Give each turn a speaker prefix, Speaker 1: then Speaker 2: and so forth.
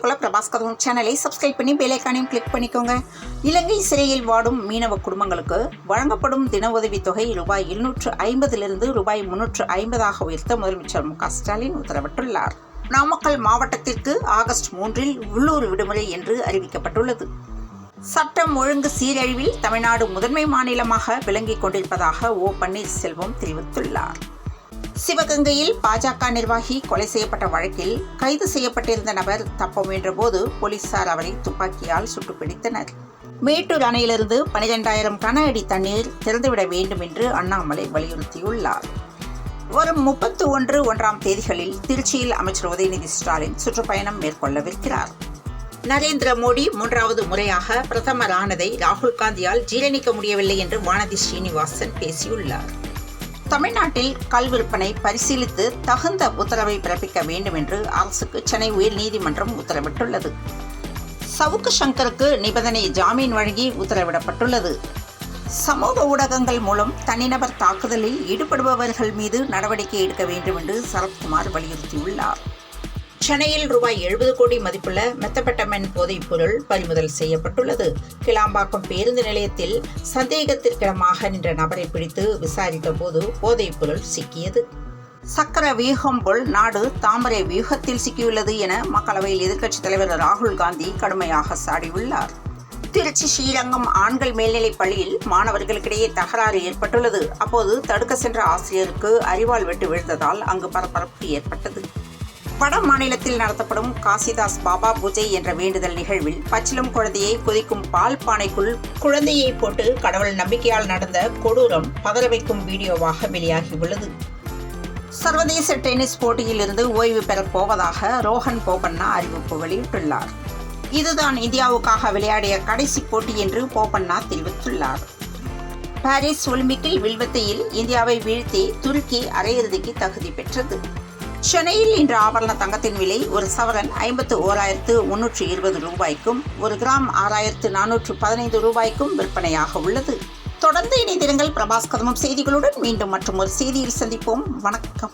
Speaker 1: கொள்ள பிரபாஸ் கதவம் சேனலை சப்ஸ்கிரைப் பண்ணி பெல் ஐகானையும் கிளிக் பண்ணிக்கோங்க. இலங்கை சிறையில் வாடும் மீனவ குடும்பங்களுக்கு வழங்கப்படும் தின உதவித் தொகை ரூபாய் 250 ரூபாய் 350 உயர்த்த முதலமைச்சர் மு.க. ஸ்டாலின் உத்தரவிட்டுள்ளார். நாமக்கல் மாவட்டத்திற்கு ஆகஸ்ட் 3 உள்ளூர் விடுமுறை என்று அறிவிக்கப்பட்டுள்ளது. சட்டம் ஒழுங்கு சீரழிவில் தமிழ்நாடு முதன்மை மாநிலமாக விளங்கிக் கொண்டிருப்பதாக ஓ. பன்னீர்செல்வம் தெரிவித்துள்ளார். சிவகங்கையில் பாஜக நிர்வாகி கொலை செய்யப்பட்ட வழக்கில் கைது செய்யப்பட்டிருந்த நபர் தப்ப முயன்றபோது போலீசார் அவரை துப்பாக்கியால் சுட்டுப்பிடித்தனர். மேட்டூர் அணையிலிருந்து 12,000 கன அடி தண்ணீர் திறந்துவிட வேண்டும் என்று அண்ணாமலை வலியுறுத்தியுள்ளார். வரும் 31 தேதிகளில் திருச்சியில் அமைச்சர் உதயநிதி ஸ்டாலின் சுற்றுப்பயணம் மேற்கொள்ளவிருக்கிறார். நரேந்திர மோடி 3வது முறையாக பிரதமர் ஆனதை ராகுல் காந்தியால் ஜீரணிக்க முடியவில்லை என்று வானதி ஸ்ரீனிவாசன் பேசியுள்ளார். தமிழ்நாட்டில் கல் விற்பனை பரிசீலித்து தகுந்த உத்தரவை பிறப்பிக்க வேண்டும் என்று அரசுக்கு சென்னை உயர்நீதிமன்றம் உத்தரவிட்டுள்ளது. சவுக்கு சங்கருக்கு நிபந்தனை ஜாமீன் வழங்கி உத்தரவிடப்பட்டுள்ளது. சமூக ஊடகங்கள் மூலம் தனிநபர் தாக்குதலில் ஈடுபடுபவர்கள் மீது நடவடிக்கை எடுக்க வேண்டும் என்று சரத்குமார் வலியுறுத்தியுள்ளார். சென்னையில் ரூபாய் 70 கோடி மதிப்புள்ள மெத்தபெட்டமைன் போதைப் பொருள் பறிமுதல் செய்யப்பட்டுள்ளது. கிளாம்பாக்கம் பேருந்து நிலையத்தில் சந்தேகத்திற்கிடமாக நின்ற நபரை பிடித்து விசாரித்த போது போதைப் பொருள் சிக்கியது. சக்கர வியூகம் போல் நாடு தாமரை வியூகத்தில் சிக்கியுள்ளது என மக்களவையில் எதிர்க்கட்சித் தலைவர் ராகுல் காந்தி கடுமையாக சாடியுள்ளார். திருச்சி ஸ்ரீரங்கம் ஆண்கள் மேல்நிலைப் பள்ளியில் மாணவர்களுக்கிடையே தகராறு ஏற்பட்டுள்ளது. அப்போது தடுக்க சென்ற ஆசிரியருக்கு அரிவாள் வெட்டு விழுந்ததால் அங்கு பரபரப்பு ஏற்பட்டது. வட மாநிலத்தில் நடத்தப்படும் காசிதாஸ் பாபா பூஜை என்ற வேண்டுதல் நிகழ்வில் பச்சிளம் குழந்தையை கொதிக்கும் பால் பானைக்குள் குழந்தையை போட்டு கடவுள் நம்பிக்கையால் நடந்த கொடூரம் பதற வைக்கும் வீடியோவாக வெளியாகியுள்ளது. சர்வதேச டென்னிஸ் போட்டியில் இருந்து ஓய்வு பெறப் போவதாக ரோஹன் போபண்ணா அறிவிப்பு வெளியிட்டுள்ளார். இதுதான் இந்தியாவுக்காக விளையாடிய கடைசி போட்டி என்று போபண்ணா தெரிவித்துள்ளார். பாரிஸ் ஒலிம்பிக்கில் வில்வித்தையில் இந்தியாவை வீழ்த்தி துருக்கி அரையிறுதிக்கு தகுதி பெற்றது. சென்னையில் இன்று ஆபரண தங்கத்தின் விலை ஒரு சவரன் 51,320 ரூபாய்க்கும் 1 கிராம் 6,415 ரூபாய்க்கும் விற்பனையாக உள்ளது. தொடர்ந்து இணைந்திருங்கள் பிரபாஸ் கதவம் செய்திகளுடன். மீண்டும் மற்றும் ஒரு செய்தியில் சந்திப்போம். வணக்கம்.